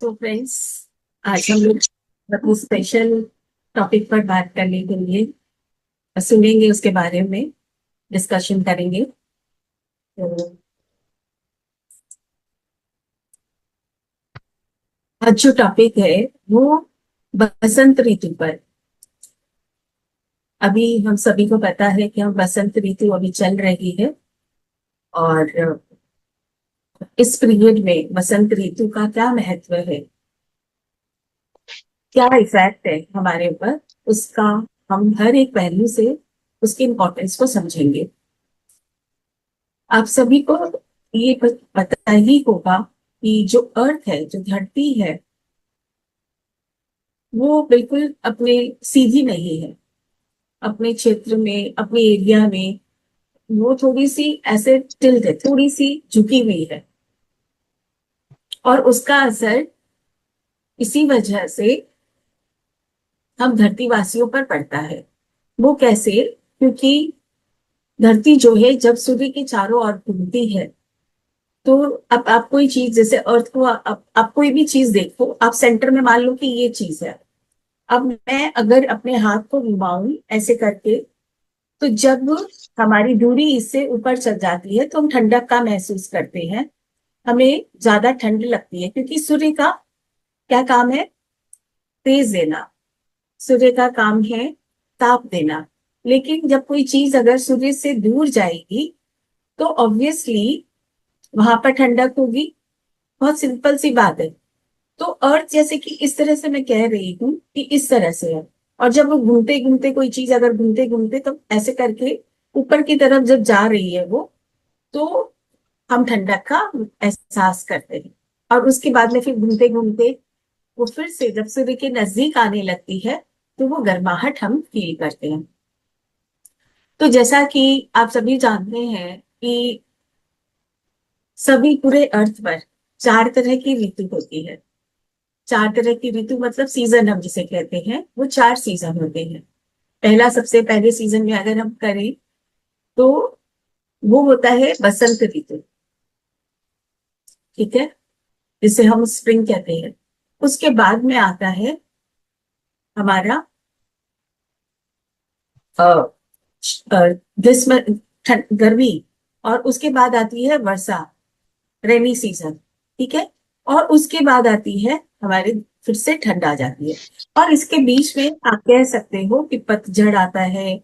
तो फ्रेंड्स, आज हम लोग अपनी स्पेशल टॉपिक पर बात करने के लिए सुनेंगे, उसके बारे में डिस्कशन करेंगे। तो आज जो टॉपिक है वो बसंत ऋतु पर। अभी हम सभी को पता है कि हम बसंत ऋतु अभी चल रही है, और इस पीरियड में बसंत ऋतु का क्या महत्व है, क्या इफेक्ट है हमारे ऊपर, उसका हम हर एक पहलू से उसकी इम्पोर्टेंस को समझेंगे। आप सभी को ये पता ही होगा कि जो अर्थ है, जो धरती है, वो बिल्कुल अपने सीधी नहीं है। अपने क्षेत्र में, अपने एरिया में वो थोड़ी सी ऐसे टिल्ट है, थोड़ी सी झुकी हुई है। और उसका असर इसी वजह से हम धरती वासियों पर पड़ता है। वो कैसे? क्योंकि धरती जो है जब सूर्य के चारों ओर घूमती है, तो अब आप कोई चीज, जैसे अर्थ को आप कोई भी चीज देखो, आप सेंटर में मान लो कि ये चीज है। अब मैं अगर अपने हाथ को घुमाऊं ऐसे करके, तो जब हमारी दूरी इससे ऊपर चल जाती है तो हम ठंडक का महसूस करते हैं, हमें ज्यादा ठंड लगती है। क्योंकि सूर्य का क्या काम है? तेज देना। सूर्य का काम है ताप देना। लेकिन जब कोई चीज अगर सूर्य से दूर जाएगी, तो ऑब्वियसली वहां पर ठंडक होगी। बहुत सिंपल सी बात है। तो अर्थ जैसे कि इस तरह से मैं कह रही हूँ कि इस तरह से है। और जब वो घूमते घूमते, कोई चीज अगर घूमते घूमते तो ऐसे करके ऊपर की तरफ जब जा रही है वो, तो हम ठंडक का एहसास करते हैं। और उसके बाद में फिर घूमते घूमते वो फिर से जब सूर्य के नजदीक आने लगती है, तो वो गर्माहट हम फील करते हैं। तो जैसा कि आप सभी जानते हैं कि सभी पूरे अर्थ पर 4 तरह की ऋतु होती है। 4 तरह की ऋतु मतलब सीजन, हम जिसे कहते हैं, वो 4 सीजन होते हैं। पहला, सबसे पहले सीजन में अगर हम करें, तो वो होता है बसंत ऋतु। ठीक है, जिसे हम स्प्रिंग कहते हैं। उसके बाद में आता है हमारा अ, अ, ग्रीष्म, गर्मी। और उसके बाद आती है वर्षा, रेनी सीजन। ठीक है। और उसके बाद आती है हमारे, फिर से ठंड आ जाती है। और इसके बीच में आप कह सकते हो कि पतझड़ आता है।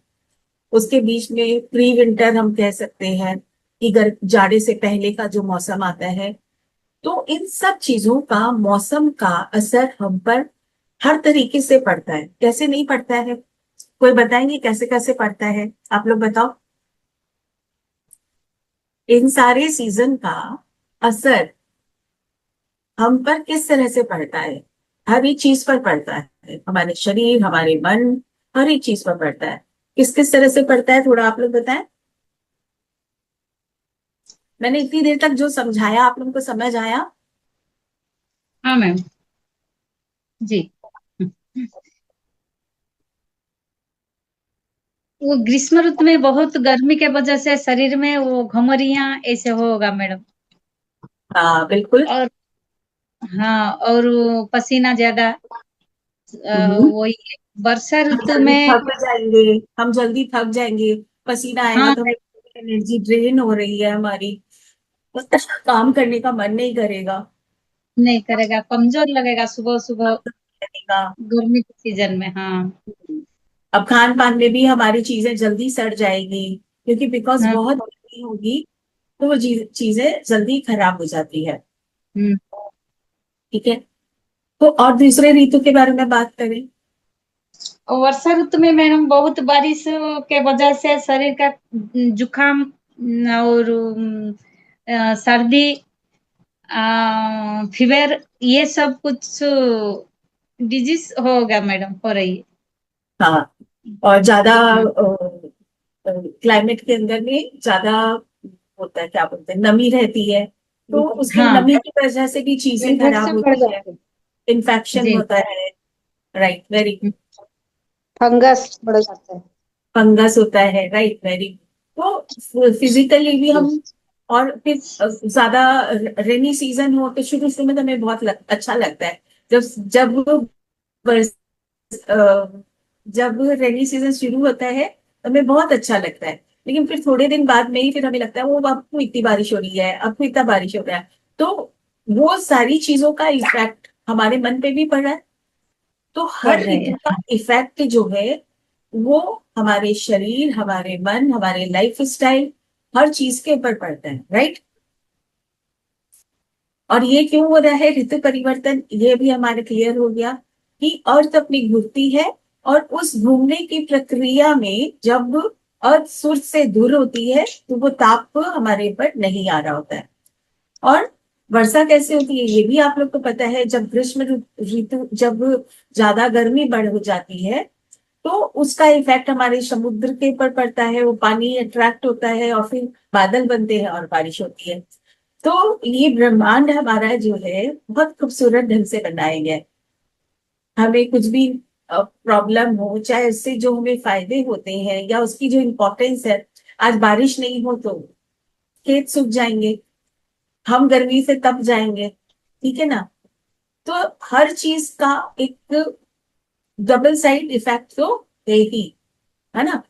उसके बीच में प्री विंटर हम कह सकते हैं, कि जाड़े से पहले का जो मौसम आता है। तो इन सब चीजों का, मौसम का असर हम पर हर तरीके से पड़ता है। कैसे नहीं पड़ता है? कोई बताएंगे कैसे कैसे पड़ता है? आप लोग बताओ। इन सारे सीजन का असर हम पर किस तरह से पड़ता है? हर एक चीज पर पड़ता है, हमारे शरीर, हमारे मन, हर एक चीज पर पड़ता है। किस किस तरह से पड़ता है, थोड़ा आप लोग बताएं। मैंने इतनी देर तक जो समझाया, आप लोगों को समझ आया? हाँ मैम। जी। वो ग्रीष्म ऋतु में बहुत गर्मी के वजह से शरीर में वो घमरियां ऐसे होगा मैडम। हाँ, बिल्कुल। और हाँ, और वो पसीना ज्यादा, हम्म। वही है। वर्षा हम ऋतु जल्दी में थक जाएंगे। हम जल्दी थक जाएंगे। पसीना आएगा हाँ तो हमें एनर्जी ड्रेन हो रही है हमारी, काम करने का मन नहीं करेगा। नहीं करेगा, कमजोर लगेगा सुबह सुबह लगेगा। गर्मी के सीजन में। हाँ अब खान पान में भी हमारी चीजें जल्दी सड़ जाएगी, क्योंकि बिकॉज हाँ। बहुत गर्मी होगी, तो वो चीजें जल्दी खराब हो जाती है। हम्म। ठीक है। तो और दूसरे ऋतु के बारे में बात करें। और वर्षा ऋतु में मैडम बहुत बारिश के वजह से शरीर का जुकाम और सर्दी, फीवर, ये सब कुछ डिजीज होगा मैडम, हो रही है। हाँ। और ज्यादा हाँ क्लाइमेट के अंदर में ज्यादा होता है, क्या बोलते हैं, नमी रहती है। तो उसकी हाँ, नमी की वजह से भी चीजें खराब इन्फेक्शन बढ़ होती है। जाते हैं। इन्फेक्शन जी। होता है। Right, very good. फंगस बढ़ जाता है। फंगस होता है। Right, very good. तो फिजिकली भी हम और फिर ज्यादा रेनी सीजन हो तो शुरू शुरू में तो हमें बहुत अच्छा लगता है। जब जब बरस जब रेनी सीजन शुरू होता है तो हमें बहुत अच्छा लगता है, लेकिन फिर थोड़े दिन बाद में ही फिर हमें लगता है वो अब तो इतनी बारिश हो रही है, अब तो इतना बारिश हो रहा है। तो वो सारी चीजों का इफेक्ट हमारे मन पे भी पड़ रहा है। तो पढ़ हर रहे ऋतु हैं। का इफेक्ट जो है वो हमारे शरीर, हमारे मन, हमारे लाइफ स्टाइल, हर चीज के ऊपर पड़ता है, राइट। और ये क्यों हो रहा है ऋतु परिवर्तन, ये भी हमारे क्लियर हो गया कि अर्थ अपनी घूमती है, और उस घूमने की प्रक्रिया में जब अर्थ सूर्य से दूर होती है तो वो ताप हमारे ऊपर नहीं आ रहा होता है। और वर्षा कैसे होती है ये भी आप लोग को पता है। जब ग्रीष्म ऋतु, जब ज्यादा गर्मी बढ़ हो जाती है तो उसका इफेक्ट हमारे समुद्र के ऊपर पड़ता है, वो पानी अट्रैक्ट होता है और फिर बादल बनते हैं और बारिश होती है। तो ये ब्रह्मांड हमारा जो है बहुत खूबसूरत ढंग से बनाया गया है। हमें कुछ भी प्रॉब्लम हो, चाहे उससे जो हमें फायदे होते हैं या उसकी जो इम्पोर्टेंस है, आज बारिश नहीं हो तो खेत सूख जाएंगे, हम गर्मी से तप जाएंगे, ठीक है ना। तो हर चीज का एक डबल साइड इफेक्ट तो है ही, है ना।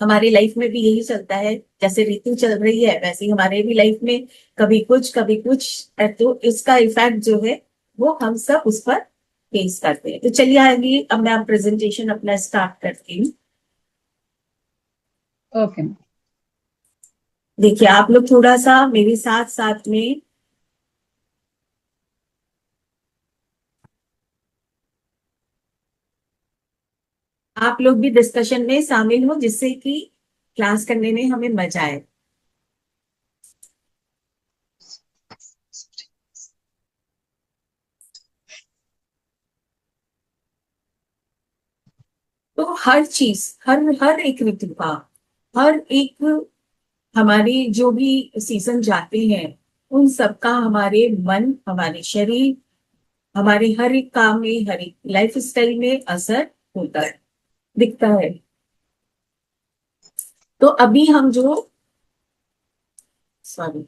हमारी लाइफ में भी यही चलता है, जैसे ऋतु चल रही है वैसे ही हमारे भी लाइफ में कभी कुछ कभी कुछ है, तो इसका इफेक्ट जो है वो हम सब उस पर फेस करते हैं। तो चलिए आगे, अब मैं प्रेजेंटेशन अपना स्टार्ट करती हूँ। ओके। देखिए आप लोग थोड़ा सा मेरे साथ साथ में आप लोग भी डिस्कशन में शामिल हो, जिससे कि क्लास करने में हमें मजा आए। तो हर चीज, हर हर एक ऋतु का, हर एक, हमारे जो भी सीजन जाते हैं उन सब का हमारे मन, हमारे शरीर, हमारे हर एक काम में, हर एक लाइफ स्टाइल में असर होता है, दिखता है। तो अभी हम जो, सॉरी,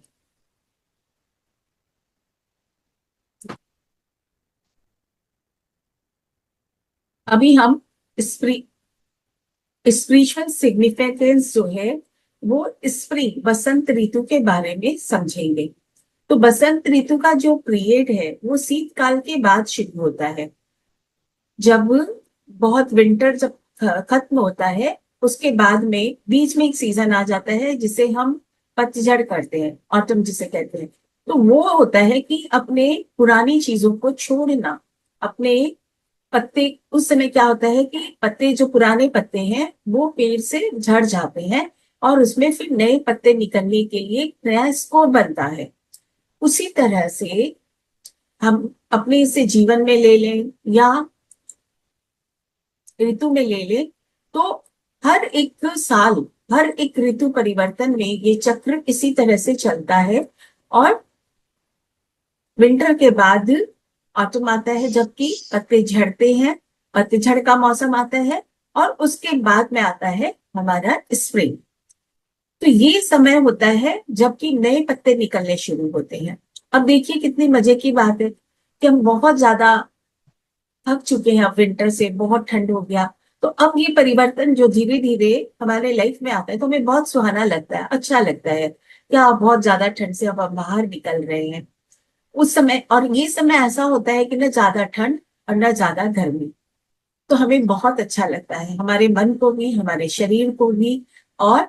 अभी हम स्पिरिचुअल सिग्निफिकेंस जो है वो स्प्रिंग, बसंत ऋतु के बारे में समझेंगे। तो बसंत ऋतु का जो पीरियड है वो शीतकाल के बाद शुरू होता है। जब बहुत विंटर जब खत्म होता है उसके बाद में बीच में एक सीजन आ जाता है जिसे हम पतझड़ करते हैं, ऑटम जिसे कहते हैं। तो वो होता है कि अपने पुरानी चीजों को छोड़ना, अपने पत्ते, उस समय क्या होता है कि पत्ते, जो पुराने पत्ते हैं वो पेड़ से झड़ जाते हैं और उसमें फिर नए पत्ते निकलने के लिए एक नया स्कोर बनता है। उसी तरह से हम अपने इसे जीवन में ले लें या ऋतु में ले ले, तो हर एक साल, हर एक ऋतु परिवर्तन में ये चक्र इसी तरह से चलता है। और विंटर के बाद ऑटम आता है, जबकि पत्ते झड़ते हैं, पतझड़ का मौसम आता है, और उसके बाद में आता है हमारा स्प्रिंग। तो ये समय होता है जबकि नए पत्ते निकलने शुरू होते हैं। अब देखिए कितनी मजे की बात है कि हम बहुत ज्यादा थक चुके हैं, अब विंटर से बहुत ठंड हो गया, तो अब ये परिवर्तन जो धीरे धीरे हमारे लाइफ में आता है तो हमें बहुत सुहाना लगता है, अच्छा लगता है। क्या बहुत ज्यादा ठंड से अब हम बाहर निकल रहे हैं उस समय। और ये समय ऐसा होता है कि ना ज्यादा ठंड और ना ज्यादा गर्मी, तो हमें बहुत अच्छा लगता है, हमारे मन को भी, हमारे शरीर को भी, और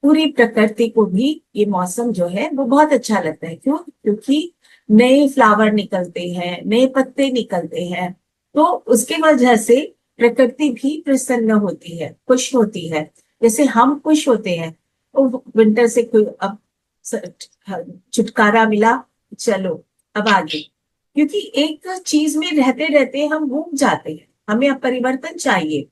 पूरी प्रकृति को भी ये मौसम जो है वो बहुत अच्छा लगता है। क्यों? क्योंकि नए फ्लावर निकलते हैं, नए पत्ते निकलते हैं, तो उसके वजह से प्रकृति भी प्रसन्न होती है, खुश होती है, जैसे हम खुश होते हैं। तो विंटर से कोई अब छुटकारा मिला, चलो अब आगे। क्योंकि एक चीज में रहते रहते हम घूम जाते हैं, हमें अब परिवर्तन चाहिए,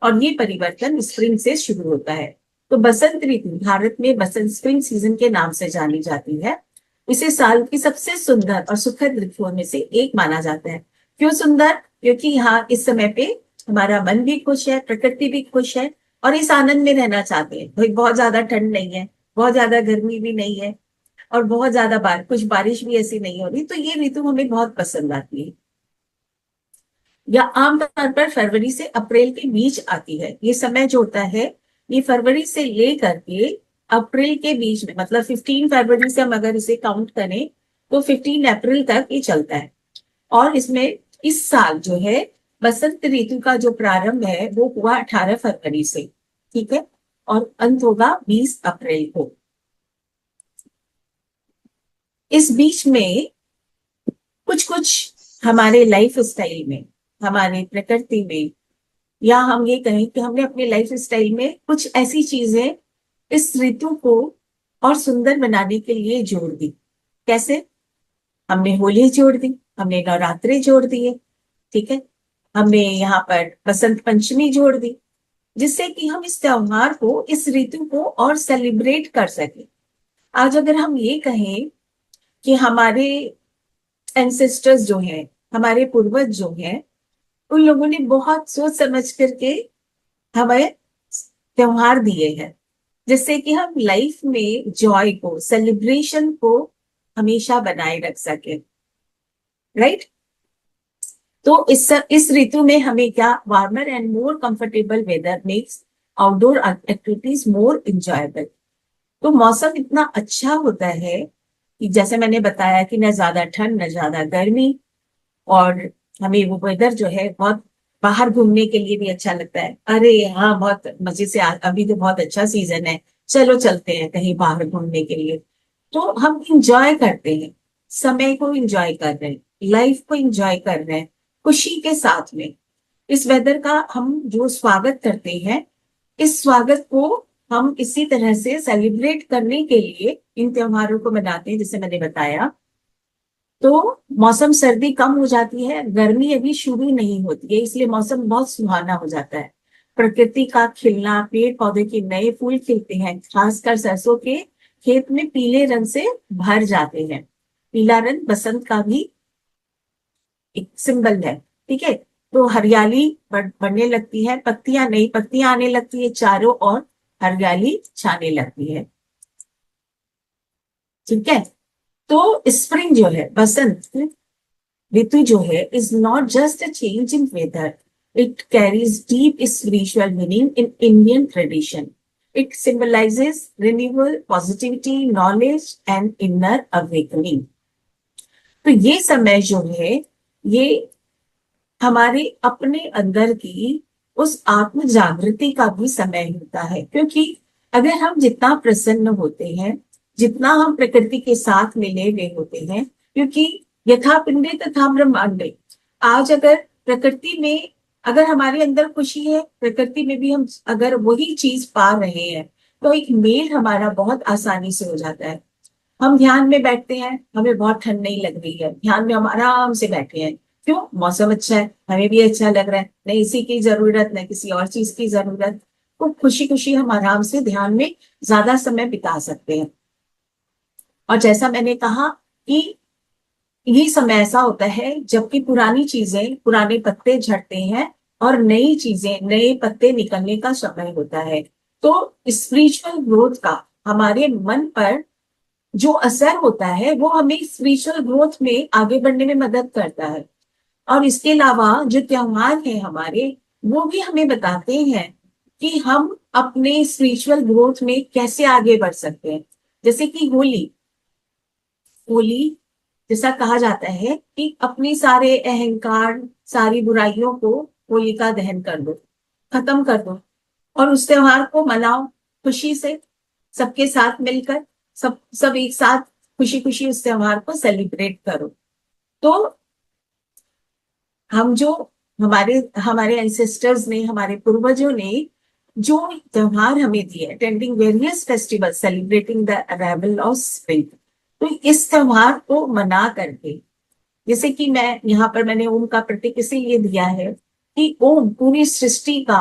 और ये परिवर्तन स्प्रिंग से शुरू होता है। तो बसंत ऋतु भारत में बसंत, स्प्रिंग सीजन के नाम से जानी जाती है। इसे साल की सबसे सुंदर और सुखद ऋतुओं में से एक माना जाता है। क्यों सुंदर? क्योंकि यहाँ इस समय पे हमारा मन भी खुश है, प्रकृति भी खुश है, और इस आनंद में रहना चाहते हैं। कोई बहुत ज्यादा ठंड नहीं है, बहुत ज्यादा गर्मी भी नहीं है, और बहुत ज्यादा कुछ बारिश भी ऐसी नहीं हो रही, तो ये ऋतु हमें बहुत पसंद आती है। या आमतौर पर फरवरी से अप्रैल के बीच आती है। ये समय जो होता है, ये फरवरी से लेकर के अप्रैल के बीच में, मतलब 15 फरवरी से हम अगर इसे काउंट करें तो 15 अप्रैल तक ये चलता है। और इसमें इस साल जो है बसंत ऋतु का जो प्रारंभ है वो हुआ 18 फरवरी से, ठीक है, और अंत होगा 20 अप्रैल को। इस बीच में कुछ कुछ हमारे लाइफ स्टाइल में, हमारे प्रकृति में, या हम ये कहें कि हमने अपने लाइफ स्टाइल में कुछ ऐसी चीजें इस ऋतु को और सुंदर बनाने के लिए जोड़ दी। कैसे? हमने होली जोड़ दी, हमने नवरात्रि जोड़ दिए, ठीक है, हमने यहाँ पर बसंत पंचमी जोड़ दी, जिससे कि हम इस त्योहार को, इस ऋतु को और सेलिब्रेट कर सके। आज अगर हम ये कहें कि हमारे एंसेस्टर्स जो हैं, हमारे पूर्वज जो हैं, उन लोगों ने बहुत सोच समझ करके हमें त्योहार दिए हैं, जिससे कि हम लाइफ में जॉय को, सेलिब्रेशन को हमेशा बनाए रख सके, राइट। तो इस ऋतु में हमें क्या, warmer and more comfortable weather makes outdoor activities more enjoyable. तो मौसम इतना अच्छा होता है कि जैसे मैंने बताया कि न ज्यादा ठंड न ज्यादा गर्मी, और हमें वो वेदर जो है बहुत, बाहर घूमने के लिए भी अच्छा लगता है। अरे हाँ, बहुत मजे से अभी तो बहुत अच्छा सीजन है, चलो चलते हैं कहीं बाहर घूमने के लिए। तो हम इंजॉय करते हैं, समय को इंजॉय कर रहे हैं, लाइफ को इंजॉय कर रहे हैं, खुशी के साथ में। इस वेदर का हम जो स्वागत करते हैं, इस स्वागत को हम इसी तरह से सेलिब्रेट करने के लिए इन त्योहारों को मनाते हैं, जैसे मैंने बताया। तो मौसम, सर्दी कम हो जाती है, गर्मी अभी शुरू नहीं होती है, इसलिए मौसम बहुत सुहाना हो जाता है। प्रकृति का खिलना, पेड़ पौधे के नए फूल खिलते हैं, खासकर सरसों के खेत में पीले रंग से भर जाते हैं। पीला रंग बसंत का भी एक सिंबल है, ठीक है। तो हरियाली बढ़ने लगती है, पत्तियां, नई पत्तियां आने लगती है, चारों ओर हरियाली छाने लगती है, ठीक है। तो स्प्रिंग जो है, बसंत ऋतु जो है, is not just a change in weather, it carries deep spiritual meaning in Indian tradition. It symbolizes renewal, positivity, knowledge and inner awakening. तो ये समय जो है, ये हमारे अपने अंदर की उस आत्म जागृति का भी समय होता है, क्योंकि अगर हम जितना प्रसन्न होते हैं, जितना हम प्रकृति के साथ मिले हुए होते हैं, क्योंकि यथा पिंडे तथा ब्रह्मांडे, आज अगर प्रकृति में, अगर हमारे अंदर खुशी है, प्रकृति में भी हम अगर वही चीज पा रहे हैं, तो एक मेल हमारा बहुत आसानी से हो जाता है। हम ध्यान में बैठते हैं, हमें बहुत ठंड नहीं लग रही है, ध्यान में हम आराम से बैठे हैं, क्यों? मौसम अच्छा है, हमें भी अच्छा लग रहा है, न इसी की जरूरत न किसी और चीज की जरूरत। तो खुशी खुशी हम आराम से ध्यान में ज्यादा समय बिता सकते हैं। और जैसा मैंने कहा कि ये समय ऐसा होता है जबकि पुरानी चीजें, पुराने पत्ते झड़ते हैं और नई चीजें, नए पत्ते निकलने का समय होता है। तो स्पिरिचुअल ग्रोथ का हमारे मन पर जो असर होता है, वो हमें स्पिरिचुअल ग्रोथ में आगे बढ़ने में मदद करता है। और इसके अलावा जो त्योहार है हमारे, वो भी हमें बताते हैं कि हम अपने स्पिरिचुअल ग्रोथ में कैसे आगे बढ़ सकते हैं। जैसे कि होली, होली जैसा कहा जाता है कि अपने सारे अहंकार, सारी बुराइयों को होलिका दहन कर दो, खत्म कर दो, और उस त्योहार को मनाओ खुशी से, सबके साथ मिलकर, सब सब एक साथ खुशी खुशी उस त्योहार को सेलिब्रेट करो। तो हम जो, हमारे हमारे एंसेस्टर्स ने, हमारे पूर्वजों ने जो त्योहार हमें दिए, attending various festival celebrating the arrival of spring, तो इस त्योहार को मना करके, जैसे कि मैं यहाँ पर मैंने ओम का प्रतीक इसीलिए दिया है कि ओम पूरी सृष्टि का,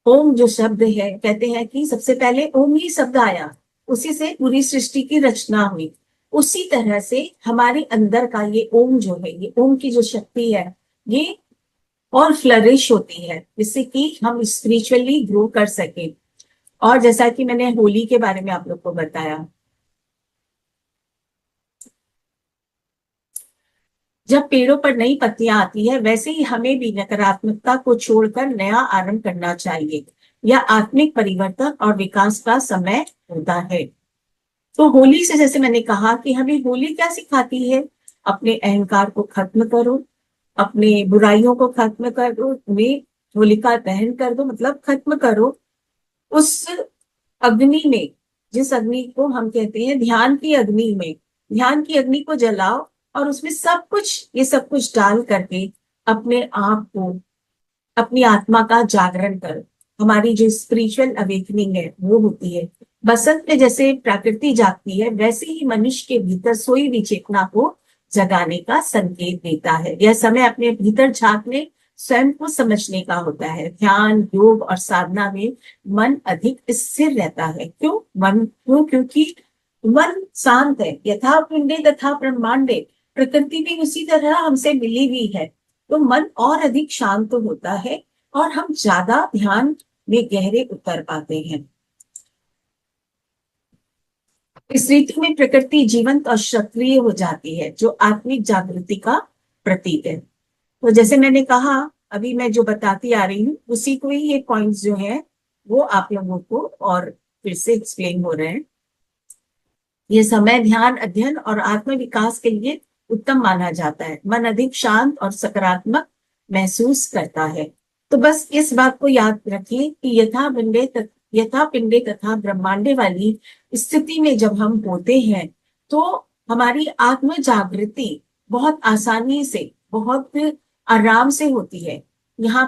ओम जो शब्द है, कहते हैं कि सबसे पहले ओम ही शब्द आया, उसी से पूरी सृष्टि की रचना हुई। उसी तरह से हमारे अंदर का ये ओम जो है, ये ओम की जो शक्ति है, ये और फ्लरिश होती है, जिससे कि हम स्पिरिचुअली ग्रो कर सके। और जैसा कि मैंने होली के बारे में आप लोग को बताया, जब पेड़ों पर नई पत्तियां आती है, वैसे ही हमें भी नकारात्मकता को छोड़कर नया आरंभ करना चाहिए। यह आत्मिक परिवर्तन और विकास का समय होता है। तो होली से, जैसे मैंने कहा कि हमें होली क्या सिखाती है, अपने अहंकार को खत्म करो, अपने बुराइयों को खत्म कर दो, उन्हें होलिका दहन कर दो, मतलब खत्म करो उस अग्नि में, जिस अग्नि को हम कहते हैं ध्यान की अग्नि में। ध्यान की अग्नि को जलाओ और उसमें सब कुछ, ये सब कुछ डाल करके अपने आप को, अपनी आत्मा का जागरण करो। हमारी जो स्पिरिचुअल अवेकनिंग है वो होती है। बसंत में जैसे प्रकृति जागती है, वैसे ही मनुष्य के भीतर सोई हुई चेतना को जगाने का संकेत देता है। यह समय अपने भीतर झांकने, स्वयं को समझने का होता है। ध्यान, योग और साधना में मन अधिक स्थिर रहता है। क्योंकि मन शांत है। यथा पिंडे तथा ब्रह्मांडे, प्रकृति भी उसी तरह हमसे मिली हुई है। तो मन और अधिक शांत होता है और हम ज्यादा ध्यान में गहरे उतर पाते हैं। इस ऋतु में प्रकृति जीवंत और सक्रिय हो जाती है, जो आत्मिक जागृति का प्रतीक है। तो जैसे मैंने कहा, अभी मैं जो बताती आ रही हूँ उसी को ही ये पॉइंट्स जो है वो आप लोगों को और फिर से एक्सप्लेन हो रहे हैं। ये समय ध्यान, अध्ययन और आत्म विकास के लिए उत्तम माना जाता है। मन अधिक शांत और सकारात्मक महसूस करता है। तो बस इस बात को याद रखिए कि यथा पिंडे तथा ब्रह्मांडे वाली स्थिति में जब हम होते हैं तो हमारी आत्म जागृति बहुत आसानी से, बहुत आराम से होती है। यहाँ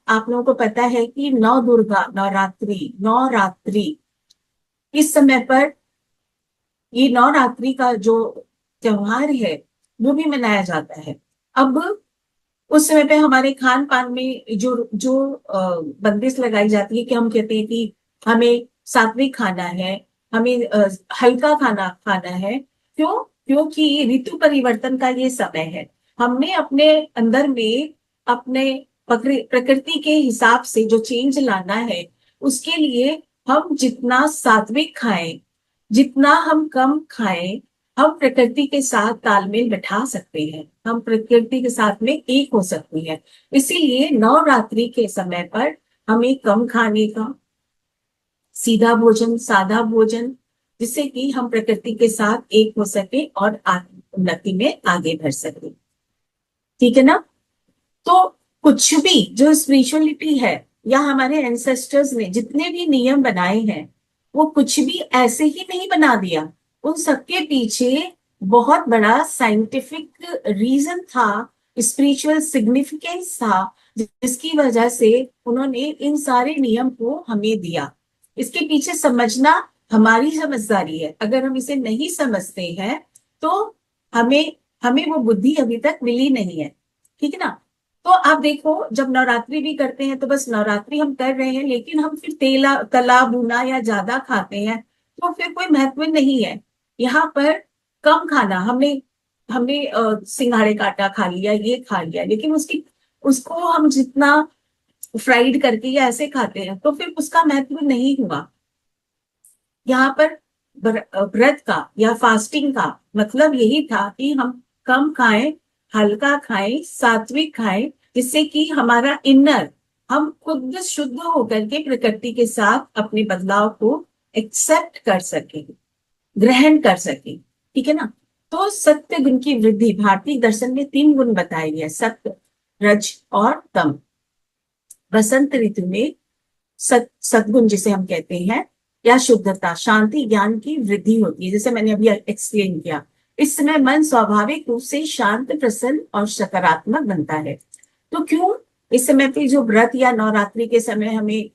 आप लोगों को पता है कि नौ दुर्गा नवरात्रि, नवरात्रि इस समय पर, ये नवरात्रि का जो त्योहार है वो भी मनाया जाता है। अब उस समय पे हमारे खान पान में जो जो बंदिश लगाई जाती है कि हम कहते हैं कि हमें सात्विक खाना है, हमें हल्का खाना खाना है। क्यों? क्योंकि ऋतु परिवर्तन का ये समय है। हमने अपने अंदर में अपने प्रकृति के हिसाब से जो चेंज लाना है, उसके लिए हम जितना सात्विक खाएं, जितना हम कम खाएं, हम प्रकृति के साथ तालमेल बैठा सकते हैं, हम प्रकृति के साथ में एक हो सकते हैं। इसीलिए नवरात्रि के समय पर हमें कम खाने का, सीधा भोजन, सादा भोजन, जिससे कि हम प्रकृति के साथ एक हो सके और आत्म उन्नति में आगे बढ़ सके। ठीक है ना? तो कुछ भी जो स्पिरिचुअलिटी है या हमारे एंसेस्टर्स ने जितने भी नियम बनाए हैं, वो कुछ भी ऐसे ही नहीं बना दिया। उन सबके पीछे बहुत बड़ा साइंटिफिक रीजन था, स्पिरिचुअल सिग्निफिकेंस था, जिसकी वजह से उन्होंने इन सारे नियम को हमें दिया। इसके पीछे समझना हमारी समझदारी है। अगर हम इसे नहीं समझते हैं तो हमें हमें वो बुद्धि अभी तक मिली नहीं है। ठीक है ना? तो आप देखो, जब नवरात्रि भी करते हैं तो बस नवरात्रि हम कर रहे हैं, लेकिन हम फिर तला भुना या ज्यादा खाते हैं तो फिर कोई महत्व नहीं है। यहाँ पर कम खाना, हमने हमने सिंघाड़े का आटा खा लिया, ये खा लिया, लेकिन उसको हम जितना फ्राइड करके या ऐसे खाते हैं तो फिर उसका महत्व नहीं हुआ। यहाँ पर व्रत का या फास्टिंग का मतलब यही था कि हम कम खाएं, हल्का खाएं, सात्विक खाएं, जिससे कि हमारा इनर, हम खुद शुद्ध होकर के प्रकृति के साथ अपने बदलाव को एक्सेप्ट कर सके, ग्रहण कर सके। ठीक है ना? तो सत्य गुण की वृद्धि, भारतीय दर्शन में 3 गुण बताए गए, सत्य, रज और तम। बसंत ऋतु में सद्गुण जिसे हम कहते हैं, या शुद्धता, शांति, ज्ञान की वृद्धि होती है, जैसे मैंने अभी एक्सप्लेन किया। इस समय मन स्वाभाविक रूप से शांत, प्रसन्न और सकारात्मक बनता है। तो क्यों इस समय पे जो व्रत या नवरात्रि के समय हमें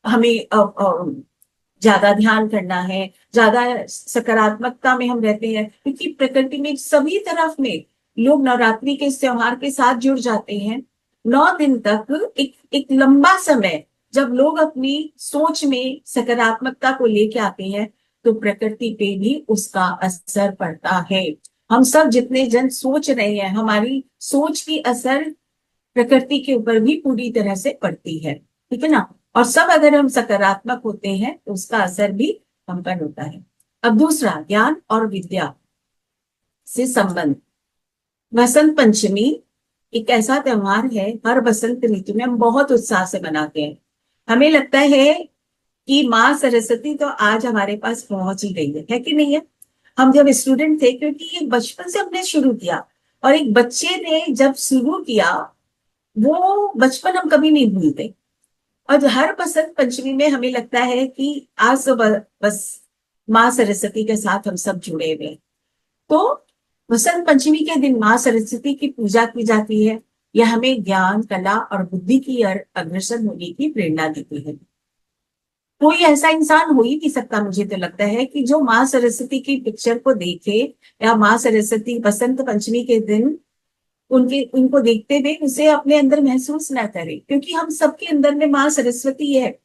हमें ज्यादा ध्यान करना है, ज्यादा सकारात्मकता में हम रहते हैं? क्योंकि प्रकृति में सभी तरफ में लोग नवरात्रि के इस त्योहार के साथ जुड़ जाते हैं। 9 दिन तक एक लंबा समय जब लोग अपनी सोच में सकारात्मकता को लेके आते हैं तो प्रकृति पे भी उसका असर पड़ता है। हम सब जितने जन सोच रहे हैं, हमारी सोच की असर प्रकृति के ऊपर भी पूरी तरह से पड़ती है। ठीक है ना? और सब अगर हम सकारात्मक होते हैं तो उसका असर भी हम पर होता है। अब दूसरा, ज्ञान और विद्या से संबंध। बसंत पंचमी एक ऐसा त्योहार है, हर बसंत ऋतु में हम बहुत उत्साह से मनाते हैं। हमें लगता है कि माँ सरस्वती तो आज हमारे पास पहुंच ही गई है कि नहीं है। हम जब स्टूडेंट थे, क्योंकि ये बचपन से हमने शुरू किया, और एक बच्चे ने जब शुरू किया वो बचपन हम कभी नहीं भूलते। और हर बसंत पंचमी में हमें लगता है कि आज तो बस माँ सरस्वती के साथ हम सब जुड़े हुए हैं। तो वसंत पंचमी के दिन माँ सरस्वती की पूजा की जाती है। यह हमें ज्ञान, कला और बुद्धि की ओर अग्रसर होने की प्रेरणा देती है। कोई ऐसा इंसान हो ही नहीं सकता, मुझे तो लगता है, कि जो माँ सरस्वती की पिक्चर को देखे या माँ सरस्वती बसंत पंचमी के दिन उनके उनको देखते हुए उसे अपने अंदर महसूस ना करे, क्योंकि हम सबके अंदर में माँ सरस्वती है।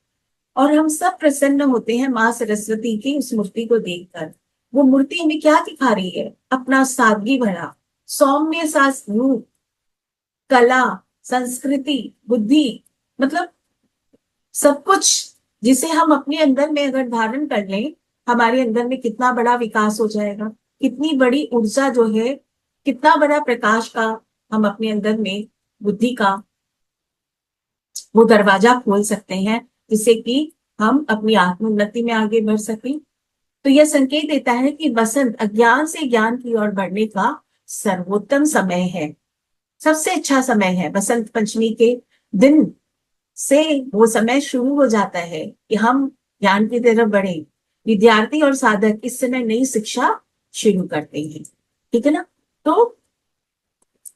और हम सब प्रसन्न होते हैं माँ सरस्वती की उस मूर्ति को देखकर। वो मूर्ति हमें क्या दिखा रही है? अपना सादगी भरा, सौम्य सा रूप, कला, संस्कृति, बुद्धि, मतलब सब कुछ, जिसे हम अपने अंदर में अगर धारण कर लें, हमारे अंदर में कितना बड़ा विकास हो जाएगा, कितनी बड़ी ऊर्जा जो है, कितना बड़ा प्रकाश का हम अपने अंदर में, बुद्धि का वो दरवाजा खोल सकते हैं, जिससे कि हम अपनी आत्मोन्नति में आगे बढ़ सकें। तो यह संकेत देता है कि बसंत अज्ञान से ज्ञान की ओर बढ़ने का सर्वोत्तम समय है। सबसे अच्छा समय है बसंत पंचमी के दिन से। वो समय शुरू हो जाता है कि हम ज्ञान की तरफ बढ़े। विद्यार्थी और साधक इस समय नई शिक्षा शुरू करते हैं, ठीक है ना। तो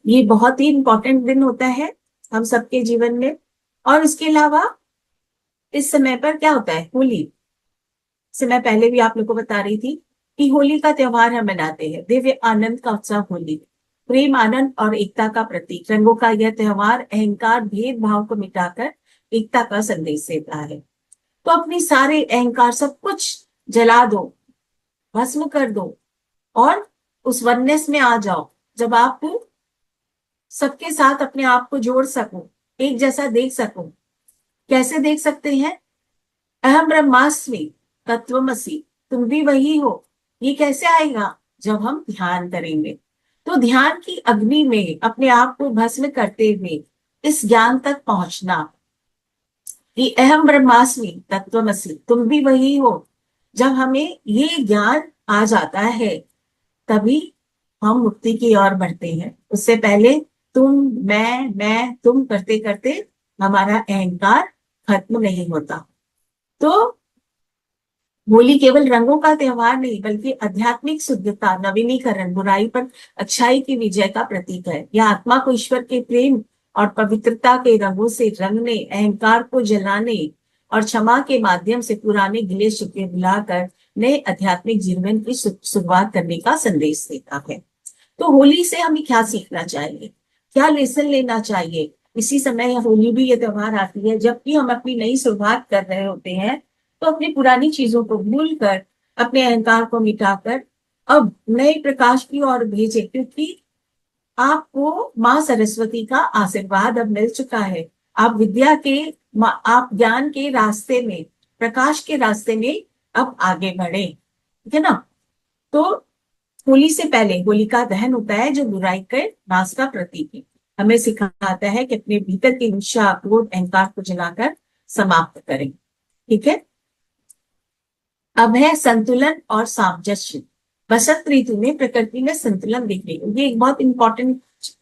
ये बहुत ही इंपॉर्टेंट दिन होता है हम सबके जीवन में। और इसके अलावा इस समय पर क्या होता है, होली से मैं पहले भी आप लोग को बता रही थी कि होली का त्योहार हम मनाते हैं। दिव्य आनंद का उत्सव होली, प्रेम, आनंद और एकता का प्रतीक। रंगों का यह त्योहार अहंकार, भेदभाव को मिटाकर एकता का संदेश देता है। तो अपने सारे अहंकार सब कुछ जला दो, भस्म कर दो, और उस वननेस में आ जाओ, जब आप सबके साथ अपने आप को जोड़ सको, एक जैसा देख सको। कैसे देख सकते हैं? अहम ब्रह्मास्मि तत्वमसि, तुम भी वही हो। ये कैसे आएगा? जब हम ध्यान करेंगे। तो ध्यान की अग्नि में अपने आप को भस्म करते हुए इस ज्ञान तक पहुंचना कि अहम ब्रह्मास्मि तत्वमसि, तुम भी वही हो। जब हमें ये ज्ञान आ जाता है तभी हम मुक्ति की ओर बढ़ते हैं। उससे पहले तुम, मैं तुम करते करते हमारा अहंकार खत्म नहीं होता। तो होली केवल रंगों का त्योहार नहीं, बल्कि आध्यात्मिक शुद्धता, नवीनीकरण, बुराई पर अच्छाई की विजय का प्रतीक है। यह आत्मा को ईश्वर के प्रेम और पवित्रता के रंगों से रंगने, अहंकार को जलाने और क्षमा के माध्यम से पुराने गिले शिकवे भुलाकर नए आध्यात्मिक जीवन की शुरुआत करने का संदेश देता है। तो होली से हमें क्या सीखना चाहिए, क्या लेसन लेना चाहिए? इसी समय होली भी ये त्योहार आती है जबकि हम अपनी नई शुरुआत कर रहे होते हैं। तो अपनी पुरानी चीजों को भूल कर, अपने अहंकार को मिटाकर अब नए प्रकाश की ओर भेजे, क्योंकि आपको माँ सरस्वती का आशीर्वाद अब मिल चुका है। आप विद्या के, आप ज्ञान के रास्ते में, प्रकाश के रास्ते में अब आगे बढ़े, ठीक है ना। तो होली से पहले होलिका दहन होता है, जो बुराई के नाश का प्रतीक है। हमें सिखाता है कि अपने भीतर की ईर्ष्या, क्रोध, अहंकार को जलाकर समाप्त करें, ठीक है। अब है संतुलन और सामंजस्य। बसंत ऋतु में प्रकृति में संतुलन देखने को, ये एक बहुत इंपॉर्टेंट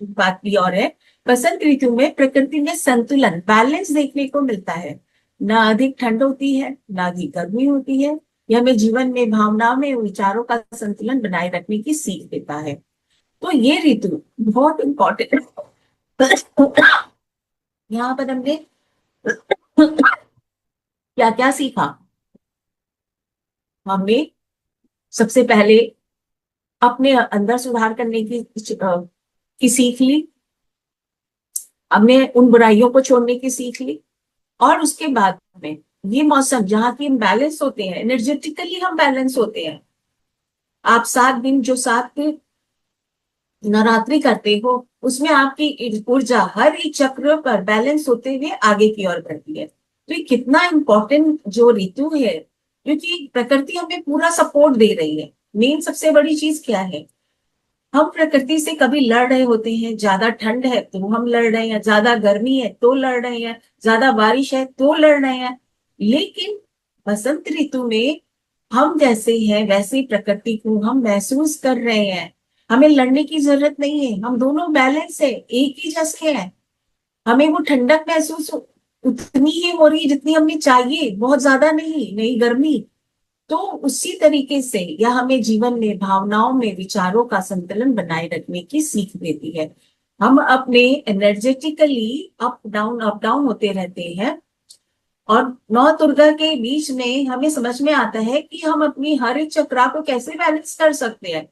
बात भी और है। बसंत ऋतु में प्रकृति में संतुलन, बैलेंस देखने को मिलता है। ना अधिक ठंड होती है, ना अधिक गर्मी होती है। यह हमें जीवन में, भावनाओं में, विचारों का संतुलन बनाए रखने की सीख देता है। तो ये ऋतु बहुत इंपॉर्टेंट है। यहाँ पर हमने क्या क्या सीखा? हमने सबसे पहले अपने अंदर सुधार करने की सीख ली। हमने उन बुराइयों को छोड़ने की सीख ली। और उसके बाद में ये मौसम जहाँ की हम बैलेंस होते हैं, एनर्जेटिकली हम बैलेंस होते हैं। आप 7 दिन जो 7 नवरात्रि करते हो, उसमें आपकी ऊर्जा हर एक चक्र पर बैलेंस होते हुए आगे की ओर बढ़ती है। तो ये कितना इम्पोर्टेंट जो ऋतु है, क्योंकि प्रकृति हमें पूरा सपोर्ट दे रही है। मेन सबसे बड़ी चीज क्या है, हम प्रकृति से कभी लड़ रहे होते हैं, ज्यादा ठंड है तो हम लड़ रहे हैं, ज्यादा गर्मी है तो लड़ रहे हैं, ज्यादा बारिश है तो लड़ रहे हैं। लेकिन बसंत ऋतु में हम जैसे हैं वैसे ही प्रकृति को हम महसूस कर रहे हैं। हमें लड़ने की जरूरत नहीं है, हम दोनों बैलेंस है, एक ही जैसे हैं। हमें वो ठंडक महसूस उतनी ही हो रही है जितनी हमें चाहिए, बहुत ज्यादा नहीं, नहीं गर्मी। तो उसी तरीके से यह हमें जीवन में भावनाओं में विचारों का संतुलन बनाए रखने की सीख देती है। हम अपने एनर्जेटिकली अप डाउन होते रहते हैं, और नौ दुर्गा के बीच में हमें समझ में आता है कि हम अपनी हर एक चक्रा को कैसे बैलेंस कर सकते हैं।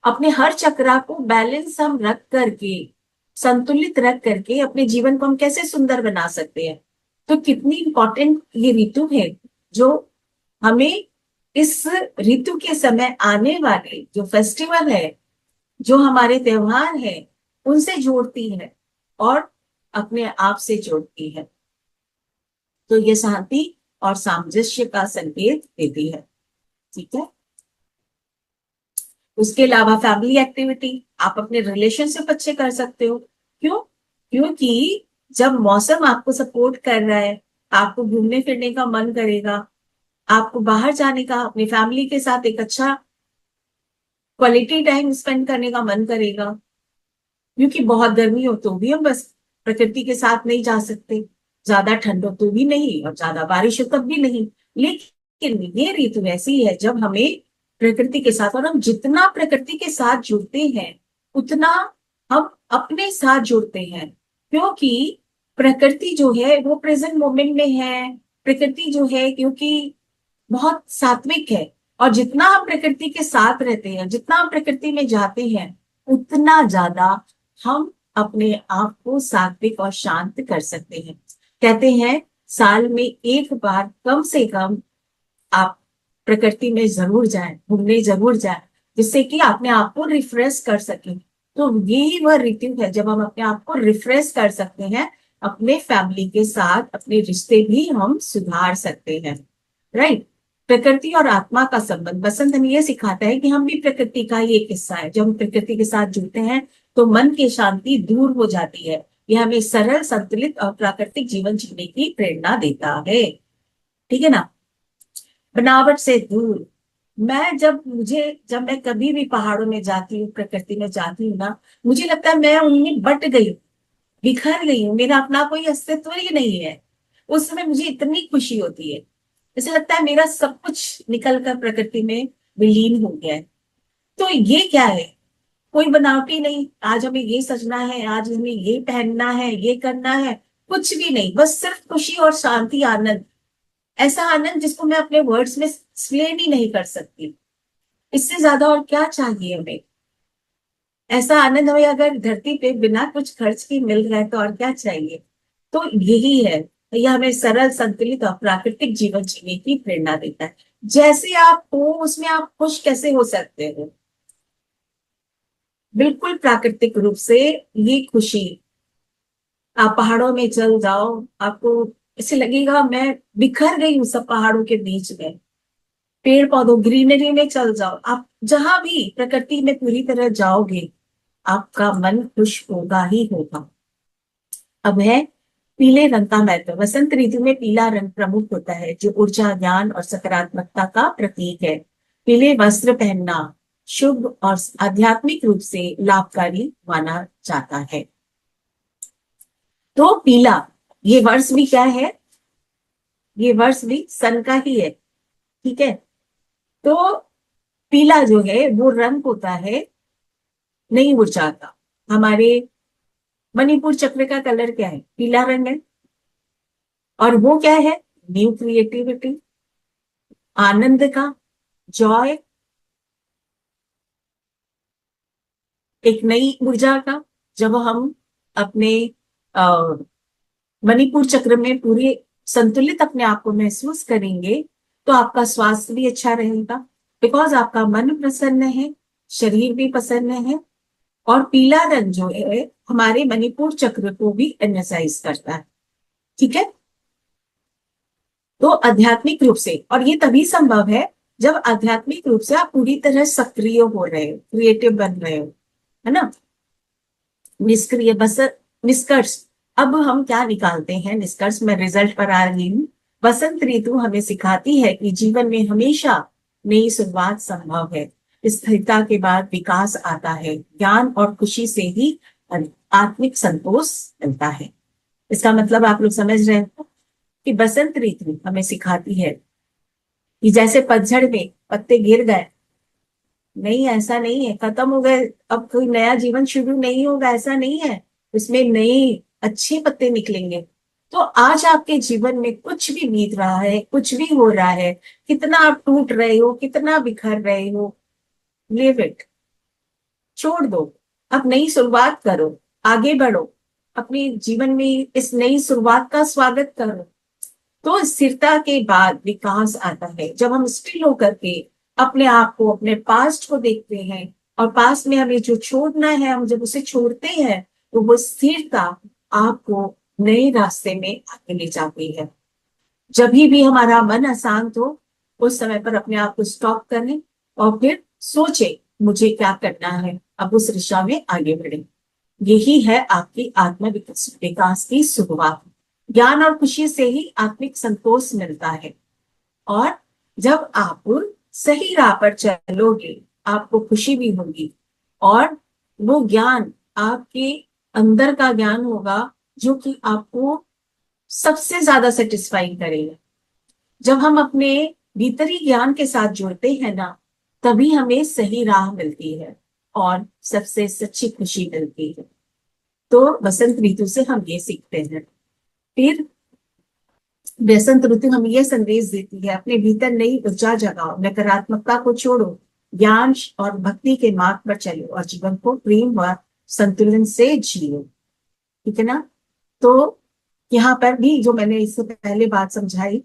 अपने हर चक्रा को बैलेंस हम रख करके, संतुलित रख करके अपने जीवन को हम कैसे सुंदर बना सकते हैं। तो कितनी इंपॉर्टेंट ये ऋतु है, जो हमें इस ऋतु के समय आने वाले जो फेस्टिवल है, जो हमारे त्योहार है, उनसे जोड़ती है और अपने आप से जोड़ती है। तो ये शांति और सामंजस्य का संकेत देती है। ठीक है। उसके अलावा फैमिली एक्टिविटी आप अपने रिलेशनशिप अच्छे कर सकते हो। क्यों? क्योंकि जब मौसम आपको सपोर्ट कर रहा है, आपको घूमने फिरने का मन करेगा, आपको बाहर जाने का, अपनी फैमिली के साथ एक अच्छा क्वालिटी टाइम स्पेंड करने का मन करेगा। क्योंकि बहुत गर्मी हो तो भी हम बस प्रकृति के साथ नहीं जा सकते, ज्यादा ठंड हो तो भी नहीं, और ज्यादा बारिश हो तब भी नहीं। लेकिन ये ऋतु ऐसी है जब हमें प्रकृति के साथ, और हम जितना प्रकृति के साथ जुड़ते हैं उतना हम अपने साथ जुड़ते हैं। क्योंकि प्रकृति जो है वो प्रेजेंट मोमेंट में है। प्रकृति जो है क्योंकि बहुत सात्विक है, और जितना हम प्रकृति के साथ रहते हैं, जितना हम प्रकृति में जाते हैं, उतना ज्यादा हम अपने आप को सात्विक और शांत कर सकते हैं। कहते हैं साल में एक बार कम से कम आप प्रकृति में जरूर जाएं, घूमने जरूर जाएं, जिससे कि अपने आप को रिफ्रेश कर सकें। तो यही वह ऋतु है जब हम अपने आप को रिफ्रेश कर सकते हैं, अपने फैमिली के साथ अपने रिश्ते भी हम सुधार सकते हैं। राइट। प्रकृति और आत्मा का संबंध बसंत हमें यह सिखाता है कि हम भी प्रकृति का ही एक हिस्सा है। जब हम प्रकृति के साथ जुड़ते हैं तो मन की शांति दूर हो जाती है। यह हमें सरल, संतुलित और प्राकृतिक जीवन जीने की प्रेरणा देता है। ठीक है ना। बनावट से दूर। जब मैं कभी भी पहाड़ों में जाती हूँ, प्रकृति में जाती हूँ ना, मुझे लगता है मैं उनमें बट गई हूँ, बिखर गई हूँ, मेरा अपना कोई अस्तित्व ही नहीं है। उस समय मुझे इतनी खुशी होती है, ऐसा लगता है मेरा सब कुछ निकल कर प्रकृति में विलीन हो गया है। तो ये क्या है? कोई बनावटी नहीं, आज हमें ये सजना है, आज हमें ये पहनना है, ये करना है, कुछ भी नहीं, बस सिर्फ खुशी और शांति, आनंद। ऐसा आनंद जिसको मैं अपने वर्ड्स में एक्सप्लेन ही नहीं कर सकती। इससे ज्यादा और क्या चाहिए हमें? ऐसा आनंद हमें अगर धरती पे बिना कुछ खर्च के मिल रहा है तो और क्या चाहिए? तो यही है, यह हमें सरल, संतुलित और प्राकृतिक जीवन जीने की प्रेरणा देता है। जैसे आप हो उसमें आप खुश कैसे हो सकते हो? बिल्कुल प्राकृतिक रूप से ये खुशी। आप पहाड़ों में चल जाओ, आपको ऐसे लगेगा मैं बिखर गई हूँ सब पहाड़ों के बीच में। पेड़ पौधों, ग्रीनरी में चल जाओ, आप जहां भी प्रकृति में पूरी तरह जाओगे, आपका मन खुश होगा ही होगा। अब है पीले रंग का महत्व। बसंत ऋतु में पीला रंग प्रमुख होता है, जो ऊर्जा, ज्ञान और सकारात्मकता का प्रतीक है। पीले वस्त्र पहनना शुभ और आध्यात्मिक रूप से लाभकारी माना जाता है। तो पीला, ये वर्ष भी क्या है? ये वर्ष भी सन का ही है। ठीक है। तो पीला जो है वो रंग होता है नई ऊर्जा का। हमारे मणिपुर चक्र का कलर क्या है? पीला रंग है। और वो क्या है? न्यू क्रिएटिविटी, आनंद का, जॉय, एक नई ऊर्जा का। जब हम अपने मणिपुर चक्र में पूरे संतुलित अपने आप को महसूस करेंगे, तो आपका स्वास्थ्य भी अच्छा रहेगा, बिकॉज आपका मन प्रसन्न है, शरीर भी प्रसन्न है। और पीला रंग जो है हमारे मणिपुर चक्र को भी एनर्जाइज करता है। ठीक है। तो आध्यात्मिक रूप से, और ये तभी संभव है जब आध्यात्मिक रूप से आप पूरी तरह सक्रिय हो रहे हो, क्रिएटिव बन रहे हो, है ना। निष्क्रिय बस, निष्कर्ष, अब हम क्या निकालते हैं निष्कर्ष, में रिजल्ट पर आ रही हूँ। बसंत ऋतु हमें सिखाती है कि जीवन में हमेशा नई शुरुआत संभव है। स्थिरता के बाद विकास आता है, ज्ञान और खुशी से ही आत्मिक संतोष मिलता है। इसका मतलब आप लोग समझ रहे हो कि बसंत ऋतु हमें सिखाती है कि जैसे पतझड़ में पत्ते गिर गए, नहीं ऐसा नहीं है खत्म हो गए, अब कोई नया जीवन शुरू नहीं होगा, ऐसा नहीं है। उसमें नए अच्छे पत्ते निकलेंगे। तो आज आपके जीवन में कुछ भी बीत रहा है, कुछ भी हो रहा है, कितना आप टूट रहे हो, कितना बिखर रहे हो, लिव इट, छोड़ दो। अब नई शुरुआत करो, आगे बढ़ो, अपने जीवन में इस नई शुरुआत का स्वागत करो। तो स्थिरता के बाद विकास आता है। जब हम स्टिल होकर के अपने आप को, अपने पास्ट को देखते हैं, और पास्ट में हमें जो छोड़ना है, हम जब उसे छोड़ते हैं, तो वो स्थिरता आपको नए रास्ते में आगे ले जाती है। जब भी हमारा मन अशांत हो, उस समय पर अपने आप को स्टॉप करें और फिर सोचे मुझे क्या करना है, अब उस दिशा में आगे बढ़े। यही है आपकी आत्म विकास की शुरुआत। ज्ञान और खुशी से ही आत्मिक संतोष मिलता है। और जब आप सही राह पर चलोगे, आपको खुशी भी होगी, और वो ज्ञान आपके अंदर का ज्ञान होगा जो कि आपको सबसे ज्यादा सेटिस्फाई करेगा। जब हम अपने भीतरी ज्ञान के साथ जुड़ते हैं ना, तभी हमें सही राह मिलती है और सबसे सच्ची खुशी मिलती है। तो बसंत ऋतु से हम ये सीखते हैं। फिर बसंत ऋतु हमें यह संदेश देती है, अपने भीतर नई ऊर्जा जगाओ, नकारात्मकता को छोड़ो, ज्ञान और भक्ति के मार्ग पर चलो, और जीवन को प्रेम व संतुलन से जियो। ठीक है ना। तो यहाँ पर भी जो मैंने इससे पहले बात समझाई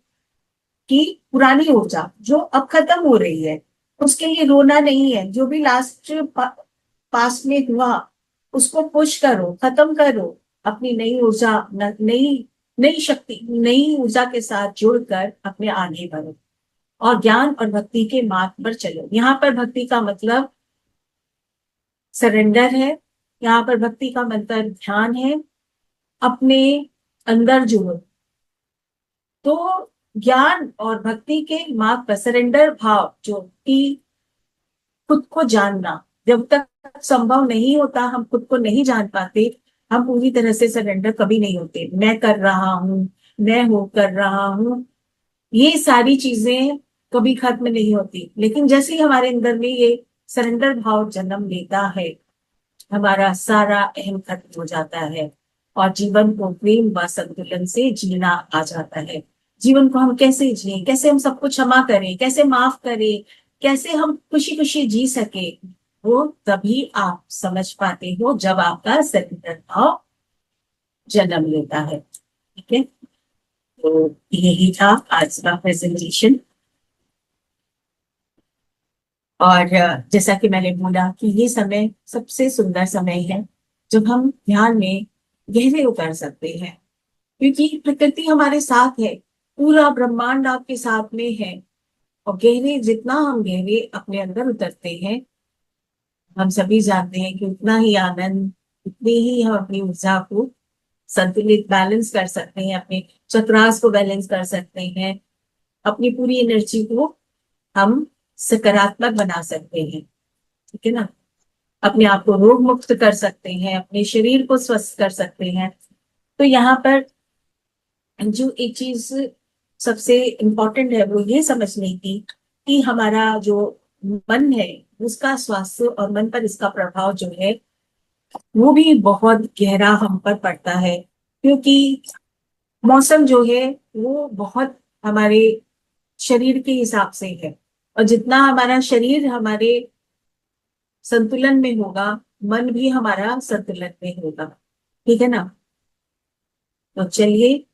कि पुरानी ऊर्जा जो अब खत्म हो रही है, उसके लिए रोना नहीं है। जो भी लास्ट पास्ट में हुआ, उसको पुश करो, खत्म करो, अपनी नई ऊर्जा, नई नई शक्ति, नई ऊर्जा के साथ जुड़कर अपने आगे बढ़ो, और ज्ञान और भक्ति के मार्ग पर चलो। यहाँ पर भक्ति का मतलब सरेंडर है। यहाँ पर भक्ति का मतलब ध्यान है, अपने अंदर जुड़ो। तो ज्ञान और भक्ति के मार्ग पर सरेंडर भाव, जो कि खुद को जानना, जब तक संभव नहीं होता, हम खुद को नहीं जान पाते, हम पूरी तरह से सरेंडर कभी नहीं होते। मैं कर रहा हूं, मैं हो कर रहा हूं, ये सारी चीजें कभी खत्म नहीं होती। लेकिन जैसे ही हमारे अंदर में ये सरेंडर भाव जन्म लेता है, हमारा सारा अहम खत्म हो जाता है, और जीवन को प्रेम व संतुलन से जीना आ जाता है। जीवन को हम कैसे जिए, कैसे हम सबको क्षमा करें, कैसे माफ करें, कैसे हम खुशी खुशी जी सके, वो तभी आप समझ पाते हो जब आपका सरेंडर भाव जन्म लेता है। ठीक है। तो यही था आज का प्रेजेंटेशन। और जैसा कि मैंने बोला कि ये समय सबसे सुंदर समय है जब हम ध्यान में गहरे उतर सकते हैं, क्योंकि प्रकृति हमारे साथ है, पूरा ब्रह्मांड आपके साथ में है। और गहरे, जितना हम गहरे अपने अंदर उतरते हैं, हम सभी जानते हैं कि उतना ही आनंद, उतनी ही हम अपनी ऊर्जा को संतुलित, बैलेंस कर सकते हैं, अपने चक्रास को बैलेंस कर सकते हैं, अपनी पूरी एनर्जी को हम सकारात्मक बना सकते हैं। ठीक है ना। अपने आप को रोग मुक्त कर सकते हैं, अपने शरीर को स्वस्थ कर सकते हैं। तो यहाँ पर जो एक चीज सबसे इम्पोर्टेंट है, वो ये समझने की कि हमारा जो मन है, उसका स्वास्थ्य और मन पर इसका प्रभाव जो है, वो भी बहुत गहरा हम पर पड़ता है। क्योंकि मौसम जो है वो बहुत हमारे शरीर के हिसाब से है, और जितना हमारा शरीर हमारे संतुलन में होगा, मन भी हमारा संतुलन में होगा। ठीक है ना। तो चलिए